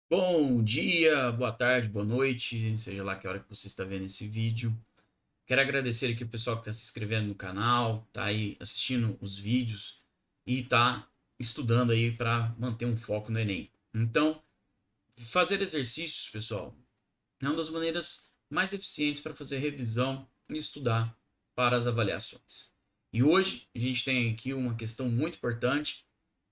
Bom dia, boa tarde, boa noite, seja lá que hora que você está vendo esse vídeo. Quero agradecer aqui o pessoal que está se inscrevendo no canal, está aí assistindo os vídeos e está estudando aí para manter um foco no Enem. Então, fazer exercícios, pessoal, é uma das maneiras mais eficientes para fazer revisão e estudar para as avaliações. E hoje a gente tem aqui uma questão muito importante,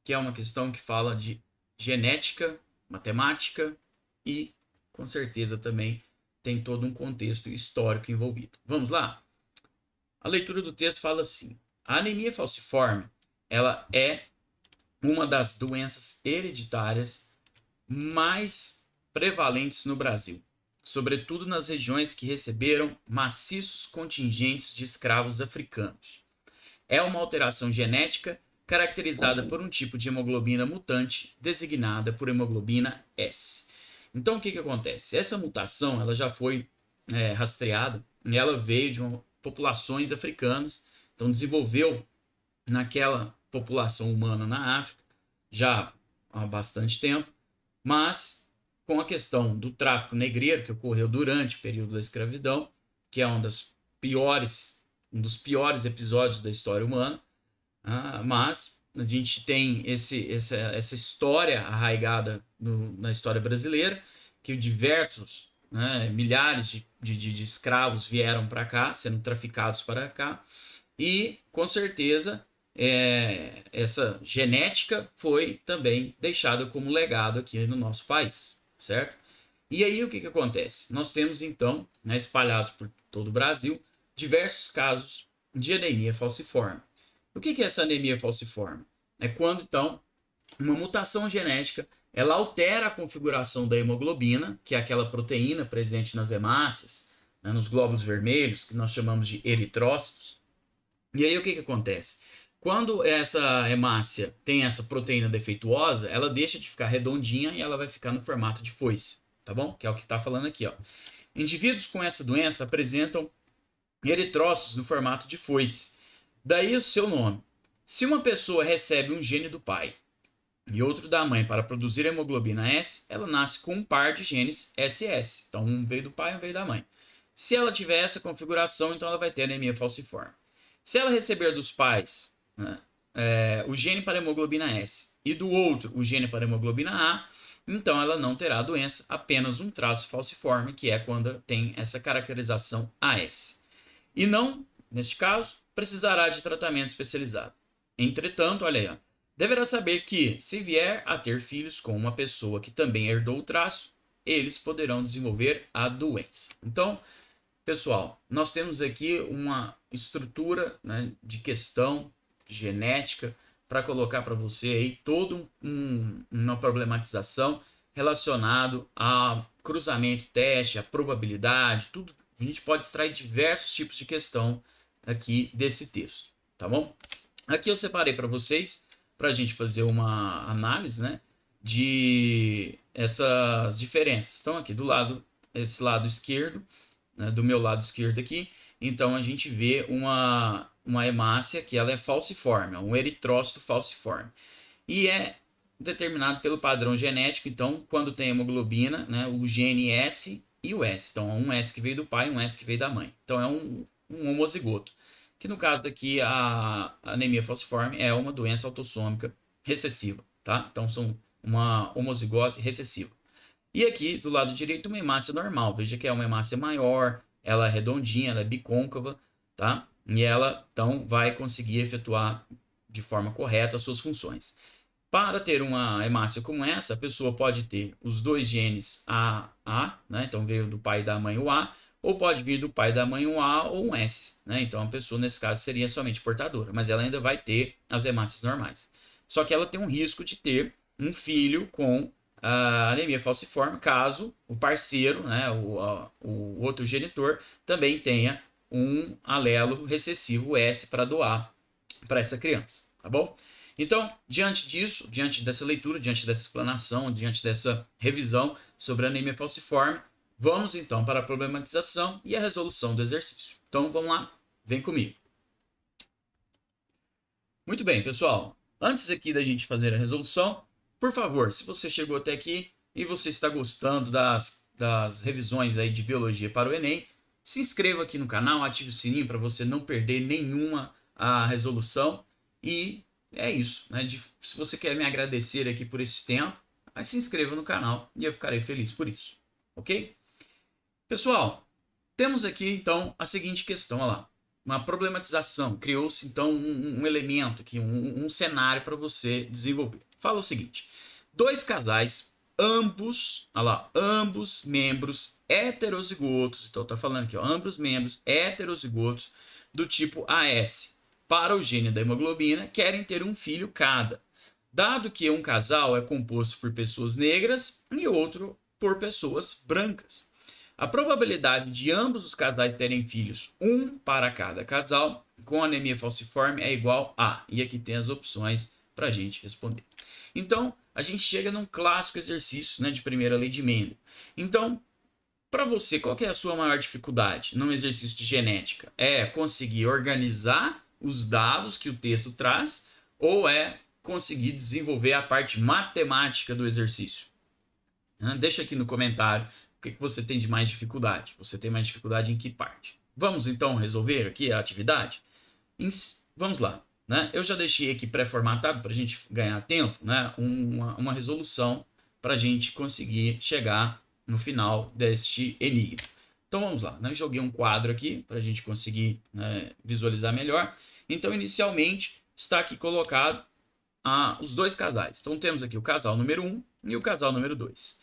que é uma questão que fala de genética, matemática e, com certeza, também tem todo um contexto histórico envolvido. Vamos lá? A leitura do texto fala assim: a anemia falciforme, ela é uma das doenças hereditárias mais prevalentes no Brasil, sobretudo nas regiões que receberam maciços contingentes de escravos africanos. É uma alteração genética caracterizada por um tipo de hemoglobina mutante designada por hemoglobina S. Então, o que acontece? Essa mutação ela já foi rastreada e ela veio de populações africanas, então desenvolveu naquela população humana na África já há bastante tempo, mas com a questão do tráfico negreiro que ocorreu durante o período da escravidão, que é um dos piores episódios da história humana, mas a gente tem essa história arraigada na história brasileira, que diversos, né, milhares de escravos vieram para cá, sendo traficados para cá, e com certeza essa genética foi também deixada como legado aqui no nosso país, certo? E aí o que acontece? Nós temos então, né, espalhados por todo o Brasil, diversos casos de anemia falciforme. O que é essa anemia falciforme? É quando então uma mutação genética ela altera a configuração da hemoglobina, que é aquela proteína presente nas hemácias, né, nos glóbulos vermelhos, que nós chamamos de eritrócitos. E aí o que acontece? Quando essa hemácia tem essa proteína defeituosa, ela deixa de ficar redondinha e ela vai ficar no formato de foice, tá bom? Que é o que está falando aqui, ó. Indivíduos com essa doença apresentam eritrócitos no formato de foice. Daí o seu nome. Se uma pessoa recebe um gene do pai e outro da mãe para produzir hemoglobina S, ela nasce com um par de genes SS. Então, um veio do pai e um veio da mãe. Se ela tiver essa configuração, então ela vai ter anemia falciforme. Se ela receber dos pais, né, o gene para hemoglobina S e do outro o gene para hemoglobina A, então ela não terá a doença, apenas um traço falciforme, que é quando tem essa caracterização AS. E não, neste caso, precisará de tratamento especializado. Entretanto, olha aí, ó, deverá saber que, se vier a ter filhos com uma pessoa que também herdou o traço, eles poderão desenvolver a doença. Então, pessoal, nós temos aqui uma estrutura, né, de questão genética para colocar para você aí todo uma problematização relacionado a cruzamento, teste, a probabilidade, tudo. A gente pode extrair diversos tipos de questão aqui desse texto, tá bom? Aqui eu separei para vocês para a gente fazer uma análise, né, de essas diferenças. Então aqui do lado, esse lado esquerdo, né, do meu lado esquerdo aqui, então a gente vê uma hemácia que ela é falciforme, um eritrócito falciforme. E é determinado pelo padrão genético, então quando tem hemoglobina, né, o gene S e o S. Então um S que veio do pai, um S que veio da mãe. Então é um homozigoto. Que no caso daqui a anemia falciforme é uma doença autossômica recessiva, tá? Então são uma homozigose recessiva. E aqui, do lado direito, uma hemácia normal. Veja que é uma hemácia maior, ela é redondinha, ela é bicôncava, tá? E ela, então, vai conseguir efetuar de forma correta as suas funções. Para ter uma hemácia como essa, a pessoa pode ter os dois genes A, né? Então veio do pai e da mãe o A, ou pode vir do pai e da mãe um A ou um S, né? Então a pessoa, nesse caso, seria somente portadora, mas ela ainda vai ter as hemácias normais. Só que ela tem um risco de ter um filho com a anemia falciforme, caso o parceiro, né, o outro genitor, também tenha um alelo recessivo S para doar para essa criança, tá bom? Então, diante disso, diante dessa leitura, diante dessa explanação, diante dessa revisão sobre a anemia falciforme, vamos então para a problematização e a resolução do exercício. Então, vamos lá, vem comigo. Muito bem, pessoal. Antes aqui da gente fazer a resolução, por favor, se você chegou até aqui, e você está gostando das revisões aí de biologia para o Enem, se inscreva aqui no canal, ative o sininho para você não perder nenhuma resolução. E é isso, né? Se você quer me agradecer aqui por esse tempo, aí se inscreva no canal e eu ficarei feliz por isso, ok? Pessoal, temos aqui então a seguinte questão, olha lá. Uma problematização, criou-se então um elemento aqui, um cenário para você desenvolver. Fala o seguinte: dois casais, ambos, olha lá, ambos membros heterozigotos, então tá falando aqui, ó, ambos membros heterozigotos do tipo AS para o gene da hemoglobina querem ter um filho cada. Dado que um casal é composto por pessoas negras e outro por pessoas brancas. A probabilidade de ambos os casais terem filhos, um para cada casal, com anemia falciforme é igual a. E aqui tem as opções para a gente responder. Então, a gente chega num clássico exercício, né, de primeira lei de Mendel. Então, para você, qual que é a sua maior dificuldade num exercício de genética? É conseguir organizar os dados que o texto traz ou é conseguir desenvolver a parte matemática do exercício? Deixa aqui no comentário o que você tem de mais dificuldade. Você tem mais dificuldade em que parte? Vamos então resolver aqui a atividade? Vamos lá. Né? Eu já deixei aqui pré-formatado para a gente ganhar tempo, né? uma resolução para a gente conseguir chegar no final deste enigma. Então vamos lá. Né? Eu joguei um quadro aqui para a gente conseguir, né, visualizar melhor. Então, inicialmente, está aqui colocado os dois casais. Então temos aqui o casal número 1 e o casal número 2.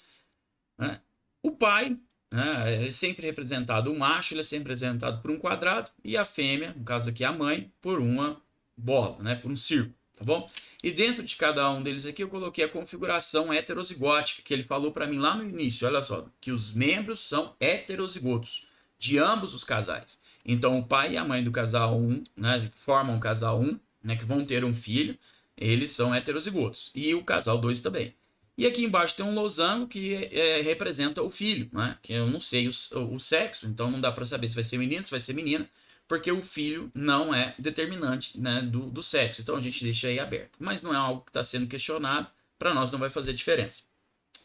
Né? O pai, né, é sempre representado, o macho ele é sempre representado por um quadrado e a fêmea, no caso aqui a mãe, por uma bola, né, por um círculo, tá bom? E dentro de cada um deles aqui eu coloquei a configuração heterozigótica, que ele falou para mim lá no início, olha só, que os membros são heterozigotos, de ambos os casais. Então o pai e a mãe do casal 1, né, que formam o casal 1, né, que vão ter um filho, eles são heterozigotos. E o casal 2 também. E aqui embaixo tem um losango que representa o filho, né? Que eu não sei o sexo, então não dá para saber se vai ser menino, se vai ser menina, porque o filho não é determinante, né, do sexo. Então a gente deixa aí aberto. Mas não é algo que está sendo questionado, para nós não vai fazer diferença.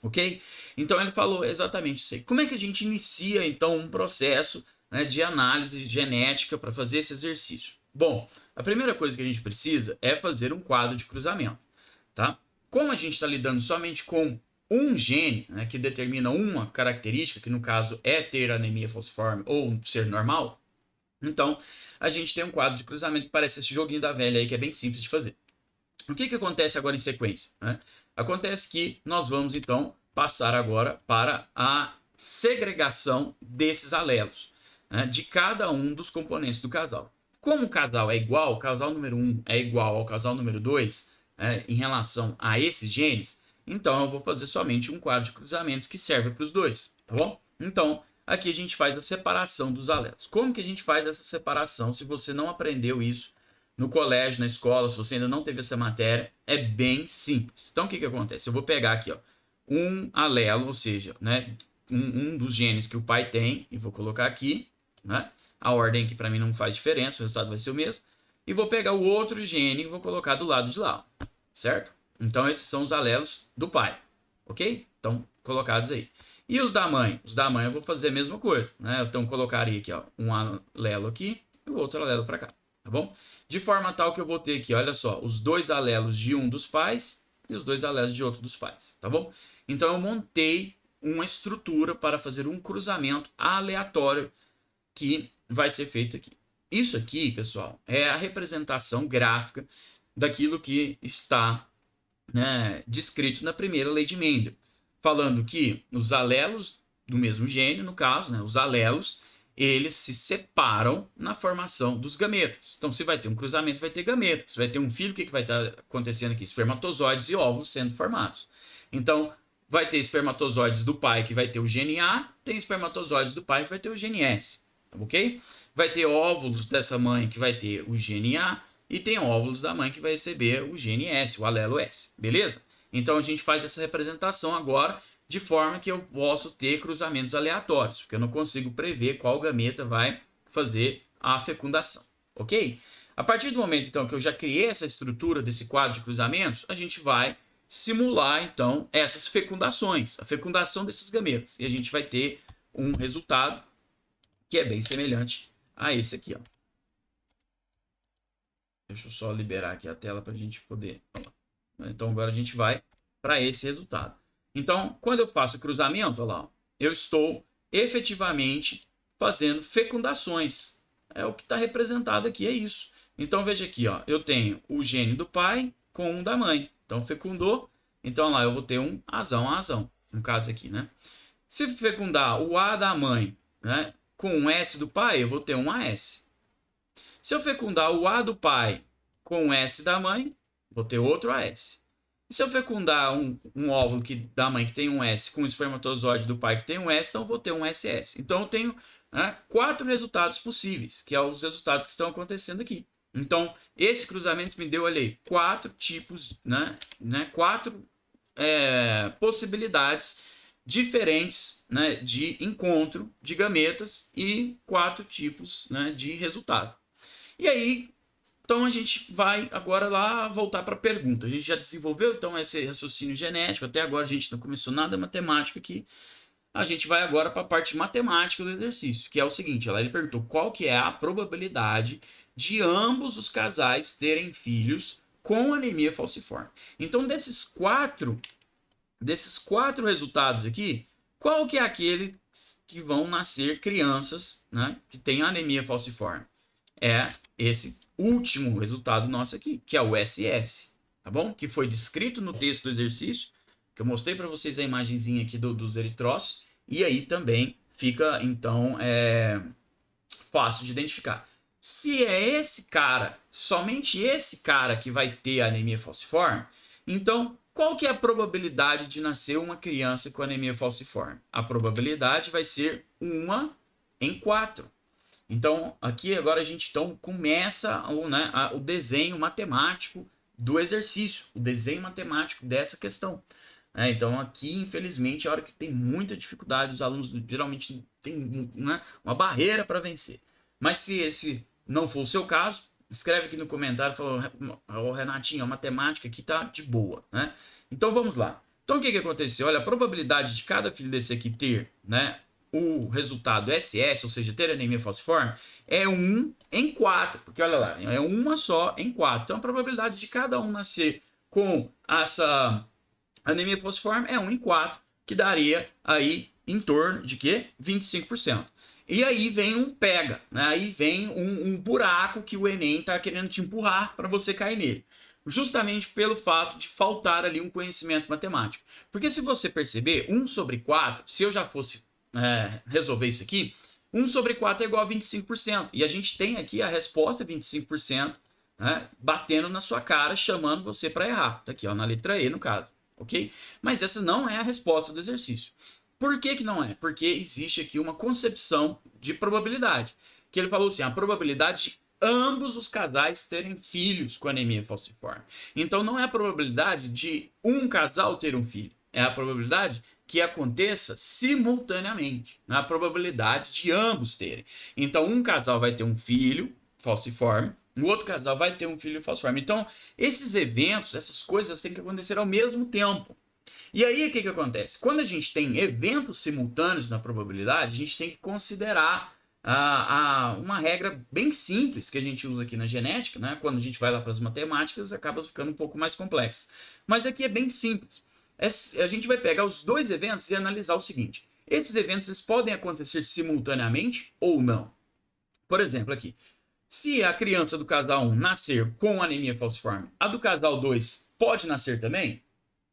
Ok? Então ele falou exatamente isso aí. Como é que a gente inicia então um processo, né, de análise genética para fazer esse exercício? Bom, a primeira coisa que a gente precisa é fazer um quadro de cruzamento, tá? Como a gente está lidando somente com um gene, né, que determina uma característica, que no caso é ter anemia falciforme ou ser normal, então a gente tem um quadro de cruzamento que parece esse joguinho da velha aí, que é bem simples de fazer. O que acontece agora em sequência? Né? Acontece que nós vamos então passar agora para a segregação desses alelos, né, de cada um dos componentes do casal. Como o casal é igual, o casal número 1 é igual ao casal número 2, em relação a esses genes, então eu vou fazer somente um quadro de cruzamentos que serve para os dois, tá bom? Então, aqui a gente faz a separação dos alelos. Como que a gente faz essa separação? Se você não aprendeu isso no colégio, na escola, se você ainda não teve essa matéria, é bem simples. Então, o que acontece? Eu vou pegar aqui, ó, um alelo, ou seja, né, um dos genes que o pai tem, e vou colocar aqui, né? A ordem aqui para mim não faz diferença, o resultado vai ser o mesmo. E vou pegar o outro gene e vou colocar do lado de lá, certo? Então, esses são os alelos do pai, ok? Então, colocados aí. E os da mãe? Os da mãe eu vou fazer a mesma coisa, né? Então, colocaria aqui, ó, um alelo aqui e o outro alelo para cá, tá bom? De forma tal que eu vou ter aqui, olha só, os dois alelos de um dos pais e os dois alelos de outro dos pais, tá bom? Então, eu montei uma estrutura para fazer um cruzamento aleatório que vai ser feito aqui. Isso aqui, pessoal, é a representação gráfica daquilo que está, né, descrito na primeira lei de Mendel, falando que os alelos do mesmo gene, no caso, né, os alelos, eles se separam na formação dos gametas. Então, se vai ter um cruzamento, vai ter gametas. Se vai ter um filho, o que vai estar acontecendo aqui? Espermatozoides e óvulos sendo formados. Então, vai ter espermatozoides do pai que vai ter o gene A, tem espermatozoides do pai que vai ter o gene S. Ok? Vai ter óvulos dessa mãe que vai ter o gene A e tem óvulos da mãe que vai receber o gene S, o alelo S, beleza? Então a gente faz essa representação agora de forma que eu posso ter cruzamentos aleatórios, porque eu não consigo prever qual gameta vai fazer a fecundação, ok? A partir do momento então que eu já criei essa estrutura desse quadro de cruzamentos, a gente vai simular, então, essas fecundações, a fecundação desses gametas. E a gente vai ter um resultado que é bem semelhante a esse aqui, ó. Deixa eu só liberar aqui a tela para a gente poder... Então, agora a gente vai para esse resultado. Então, quando eu faço cruzamento, olha lá, eu estou efetivamente fazendo fecundações. É o que está representado aqui, é isso. Então, veja aqui, ó, eu tenho o gene do pai com um da mãe. Então, fecundou. Então, lá eu vou ter um azão, no caso aqui, né? Se fecundar o A da mãe, né, com um S do pai, eu vou ter um AS. Se eu fecundar o A do pai com o S da mãe, vou ter outro AS. E se eu fecundar um óvulo da mãe que tem um S com o espermatozoide do pai que tem um S, então eu vou ter um SS. Então eu tenho, né, 4 resultados possíveis, que são os resultados que estão acontecendo aqui. Então, esse cruzamento me deu, olha aí, 4 tipos, né, 4 possibilidades diferentes, né, de encontro de gametas e 4 tipos, né, de resultado. E aí, então a gente vai agora lá voltar para a pergunta. A gente já desenvolveu então esse raciocínio genético, até agora a gente não começou nada matemático aqui. A gente vai agora para a parte matemática do exercício, que é o seguinte, ele perguntou qual que é a probabilidade de ambos os casais terem filhos com anemia falciforme. Então, desses quatro resultados aqui, qual que é aquele que vão nascer crianças, né, que têm anemia falciforme? É esse último resultado nosso aqui, que é o SS, tá bom? Que foi descrito no texto do exercício, que eu mostrei para vocês a imagenzinha aqui dos eritrócitos, e aí também fica, então, fácil de identificar. Se é esse cara, somente esse cara que vai ter anemia falciforme, então, qual que é a probabilidade de nascer uma criança com anemia falciforme? A probabilidade vai ser 1 em 4. Então, aqui agora a gente começa o desenho matemático do exercício, o desenho matemático dessa questão. Então, aqui, infelizmente, é a hora que tem muita dificuldade, os alunos geralmente têm, né, uma barreira para vencer. Mas se esse não for o seu caso, escreve aqui no comentário, fala, oh, Renatinho, a matemática aqui tá de boa, né? Então, vamos lá. Então, o que aconteceu? Olha, a probabilidade de cada filho desse aqui ter, né, o resultado SS, ou seja, ter anemia falciforme, é 1 em 4, porque olha lá, é uma só em 4. Então a probabilidade de cada um nascer com essa anemia falciforme é 1 em 4, que daria aí em torno de quê? 25%. E aí vem um pega, né? Aí vem um buraco que o Enem está querendo te empurrar para você cair nele. Justamente pelo fato de faltar ali um conhecimento matemático. Porque se você perceber, 1 sobre 4, se eu já fosse resolver isso aqui, 1 sobre 4 é igual a 25%. E a gente tem aqui a resposta 25%, né, batendo na sua cara, chamando você para errar. Tá aqui, ó, na letra E, no caso. Ok? Mas essa não é a resposta do exercício. Por que não é? Porque existe aqui uma concepção de probabilidade. Que ele falou assim, a probabilidade de ambos os casais terem filhos com anemia falciforme. Então não é a probabilidade de um casal ter um filho. É a probabilidade que aconteça simultaneamente, na probabilidade de ambos terem. Então, um casal vai ter um filho falciforme, o outro casal vai ter um filho falciforme. Então, esses eventos, essas coisas têm que acontecer ao mesmo tempo. E aí, o que acontece? Quando a gente tem eventos simultâneos na probabilidade, a gente tem que considerar uma regra bem simples que a gente usa aqui na genética, né? Quando a gente vai lá para as matemáticas, acaba ficando um pouco mais complexo. Mas aqui é bem simples. A gente vai pegar os dois eventos e analisar o seguinte. Esses eventos eles podem acontecer simultaneamente ou não. Por exemplo, aqui. Se a criança do casal 1 nascer com anemia falciforme, a do casal 2 pode nascer também?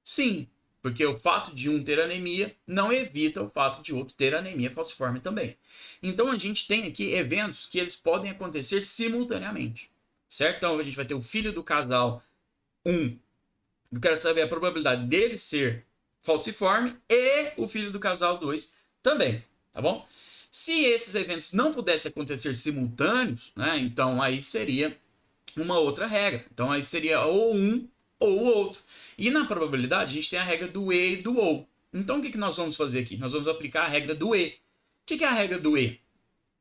Sim, porque o fato de um ter anemia não evita o fato de outro ter anemia falciforme também. Então, a gente tem aqui eventos que eles podem acontecer simultaneamente. Certo? Então, a gente vai ter o filho do casal 1. Eu quero saber a probabilidade dele ser falciforme e o filho do casal 2 também, tá bom? Se esses eventos não pudessem acontecer simultâneos, né, então aí seria uma outra regra. Então aí seria ou um ou o outro. E na probabilidade a gente tem a regra do E e do OU. Então o que nós vamos fazer aqui? Nós vamos aplicar a regra do E. O que é a regra do E?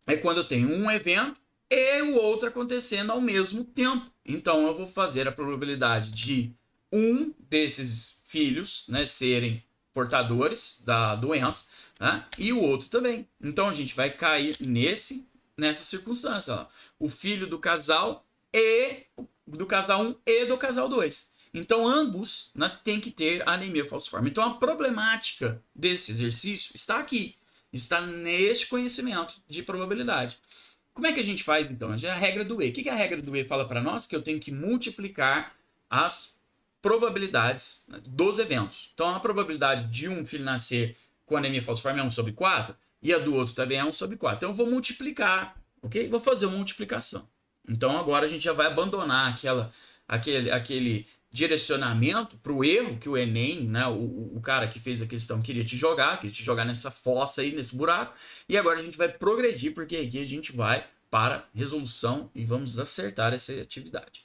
É quando eu tenho um evento e o outro acontecendo ao mesmo tempo. Então eu vou fazer a probabilidade de um desses filhos, né, serem portadores da doença, né, e o outro também. Então a gente vai cair nessa circunstância, ó. O filho do casal e do casal 1 e do casal 2. Então ambos, né, tem que ter anemia falciforme. Então a problemática desse exercício está aqui, está neste conhecimento de probabilidade. Como é que a gente faz então? É a regra do E. O que a regra do E fala para nós? Que eu tenho que multiplicar as probabilidades dos eventos. Então a probabilidade de um filho nascer com anemia falciforme é 1 sobre 4 e a do outro também é 1 sobre 4. Então eu vou multiplicar, ok? Vou fazer uma multiplicação. Então agora a gente já vai abandonar aquele direcionamento para o erro que o Enem, né, o cara que fez a questão queria te jogar nessa fossa aí, nesse buraco, e agora a gente vai progredir, porque aqui a gente vai para resolução e vamos acertar essa atividade.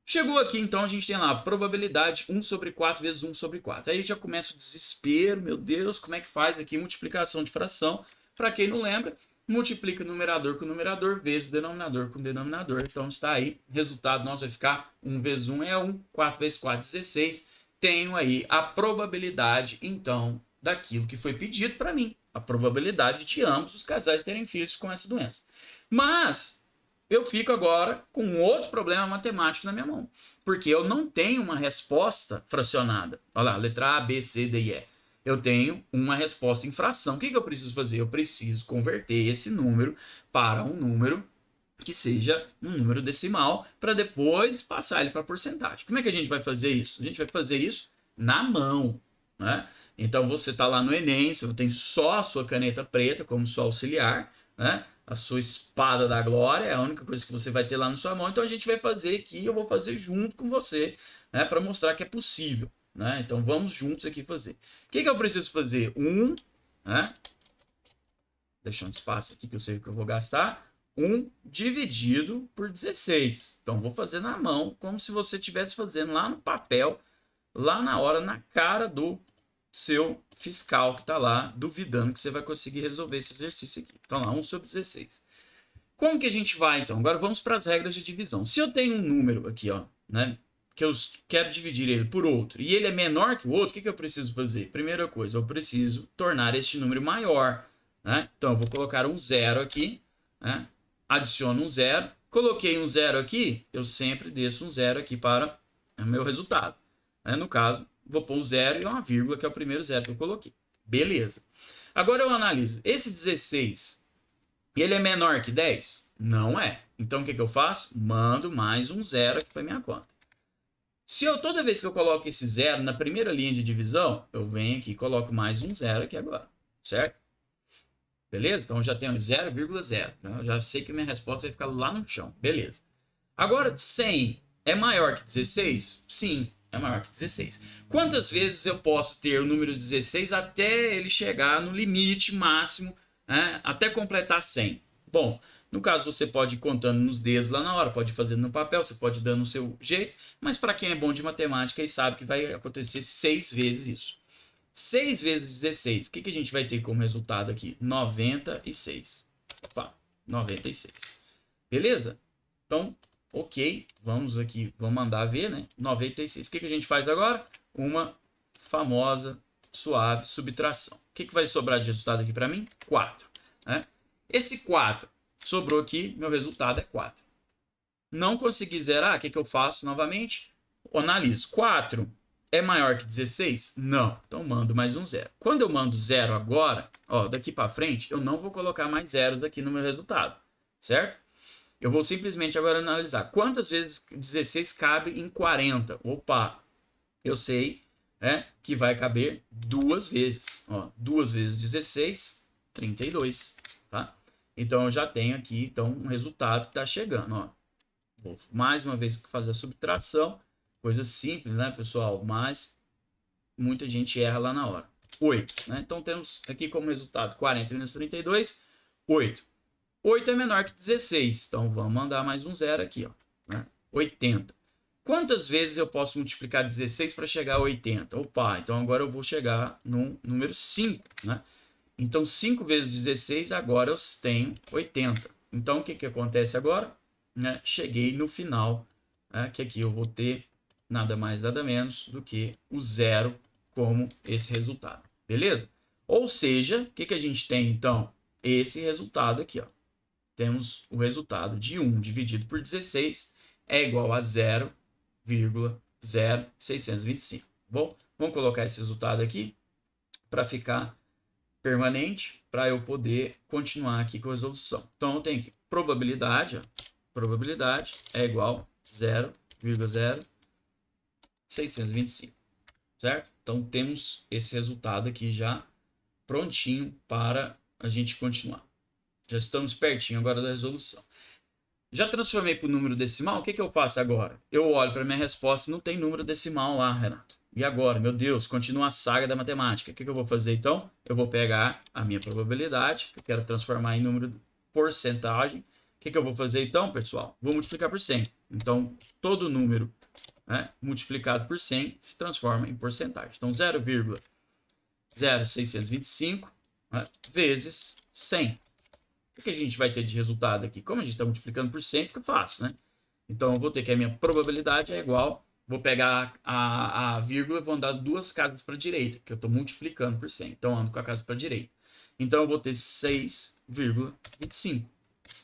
Chegou aqui, então, a gente tem lá a probabilidade 1 sobre 4 vezes 1 sobre 4. Aí já começa o desespero, meu Deus, como é que faz aqui multiplicação de fração? Para quem não lembra, multiplica o numerador com o numerador vezes o denominador com o denominador. Então está aí, resultado nosso vai ficar 1 vezes 1 é 1, 4 vezes 4 16. Tenho aí a probabilidade, então, daquilo que foi pedido para mim. A probabilidade de ambos os casais terem filhos com essa doença. Mas eu fico agora com um outro problema matemático na minha mão, porque eu não tenho uma resposta fracionada. Olha lá, letra A, B, C, D e E. Eu tenho uma resposta em fração. O que eu preciso fazer? Eu preciso converter esse número para um número que seja um número decimal, para depois passar ele para porcentagem. Como é que a gente vai fazer isso? A gente vai fazer isso na mão, né? Então você está lá no Enem, você tem só a sua caneta preta como sua auxiliar, né? A sua espada da glória é a única coisa que você vai ter lá na sua mão. Então a gente vai fazer aqui, eu vou fazer junto com você, né, para mostrar que é possível, né? Então vamos juntos aqui fazer. O que eu preciso fazer? Né? Deixa um espaço aqui que eu sei que eu vou gastar. 1 dividido por 16. Então vou fazer na mão, como se você estivesse fazendo lá no papel, lá na hora, na cara do seu fiscal que está lá duvidando que você vai conseguir resolver esse exercício aqui. Então lá, 1 sobre 16. Como que a gente vai, então? Agora vamos para as regras de divisão. Se eu tenho um número aqui, ó, né, que eu quero dividir ele por outro, e ele é menor que o outro, o que eu preciso fazer? Primeira coisa, eu preciso tornar este número maior, né? Então eu vou colocar um zero aqui, né? Adiciono um zero, coloquei um zero aqui, eu sempre desço um zero aqui para o meu resultado. Né? No caso, vou pôr um zero e uma vírgula, que é o primeiro zero que eu coloquei. Beleza. Agora eu analiso. Esse 16, ele é menor que 10? Não é. Então o que eu faço? Mando mais um zero aqui para minha conta. Se eu, toda vez que eu coloco esse zero na primeira linha de divisão, eu venho aqui e coloco mais um zero aqui agora. Certo? Beleza? Então eu já tenho 0,0. Eu já sei que minha resposta vai ficar lá no chão. Beleza. Agora, 100 é maior que 16? Sim, é maior que 16. Quantas vezes eu posso ter o número 16 até ele chegar no limite máximo, né, até completar 100? Bom, no caso você pode ir contando nos dedos lá na hora, pode fazer no papel, você pode ir dando o seu jeito, mas para quem é bom de matemática e sabe que vai acontecer 6 vezes isso. 6 vezes 16, o que a gente vai ter como resultado aqui? 96. Opa, 96. Beleza? Então, ok, vamos aqui, vamos mandar ver, né? 96. O que a gente faz agora? Uma famosa, suave subtração. O que vai sobrar de resultado aqui para mim? 4. Né? Esse 4 sobrou aqui, meu resultado é 4. Não consegui zerar, o que eu faço novamente? Analiso. 4 é maior que 16? Não. Então mando mais um zero. Quando eu mando zero agora, ó, daqui para frente, eu não vou colocar mais zeros aqui no meu resultado, certo? Eu vou simplesmente agora analisar quantas vezes 16 cabe em 40. Opa, eu sei, né, que vai caber 2 vezes. Ó, 2 vezes 16, 32. Tá? Então eu já tenho aqui então, um resultado que está chegando. Ó. Vou mais uma vez fazer a subtração. Coisa simples, né, pessoal? Mas muita gente erra lá na hora. 8. Né? Então temos aqui como resultado 40 menos 32, 8. 8 é menor que 16. Então vamos mandar mais um zero aqui. Ó, né? 80. Quantas vezes eu posso multiplicar 16 para chegar a 80? Opa, então agora eu vou chegar no número 5. Né? Então 5 vezes 16, agora eu tenho 80. Então o que acontece agora? Né? Cheguei no final, né? Que aqui eu vou ter nada mais, nada menos do que o zero como esse resultado, beleza? Ou seja, o que a gente tem, então? Esse resultado aqui, ó. Temos o resultado de 1 dividido por 16 é igual a 0,0625. Bom, vamos colocar esse resultado aqui para ficar permanente, para eu poder continuar aqui com a resolução. Então, eu tenho aqui probabilidade, ó, probabilidade é igual a 0,0625, certo? Então, temos esse resultado aqui já prontinho para a gente continuar. Já estamos pertinho agora da resolução. Já transformei para o número decimal, o que eu faço agora? Eu olho para a minha resposta e não tem número decimal lá, Renato. E agora? Meu Deus, continua a saga da matemática. O que eu vou fazer então? Eu vou pegar a minha probabilidade, que eu quero transformar em número de porcentagem. O que eu vou fazer então, pessoal? Vou multiplicar por 100. Então, todo número, né, multiplicado por 100 se transforma em porcentagem. Então, 0,0625, né, vezes 100. O que a gente vai ter de resultado aqui? Como a gente está multiplicando por 100, fica fácil, né? Então, eu vou ter que a minha probabilidade é igual, vou pegar a vírgula e vou andar 2 casas para a direita, que eu estou multiplicando por 100. Então, eu ando com a casa para a direita. Então, eu vou ter 6,25,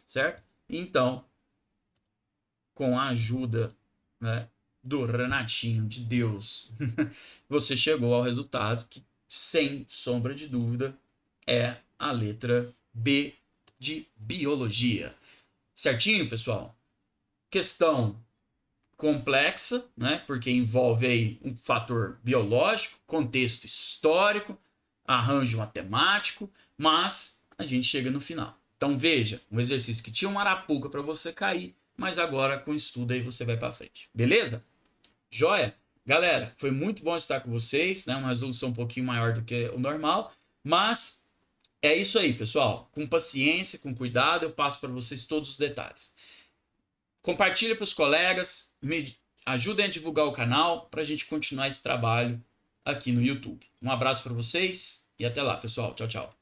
certo? Então, com a ajuda, né, do Renatinho, de Deus, você chegou ao resultado que, sem sombra de dúvida, é a letra B de biologia. Certinho, pessoal? Questão complexa, né? Porque envolve aí um fator biológico, contexto histórico, arranjo matemático, mas a gente chega no final. Então veja, um exercício que tinha uma arapuca para você cair, mas agora com estudo aí você vai para frente. Beleza? Joia? Galera, foi muito bom estar com vocês, né? Uma resolução um pouquinho maior do que o normal, mas é isso aí, pessoal. Com paciência, com cuidado, eu passo para vocês todos os detalhes. Compartilha para os colegas, me ajudem a divulgar o canal para a gente continuar esse trabalho aqui no YouTube. Um abraço para vocês e até lá, pessoal. Tchau, tchau.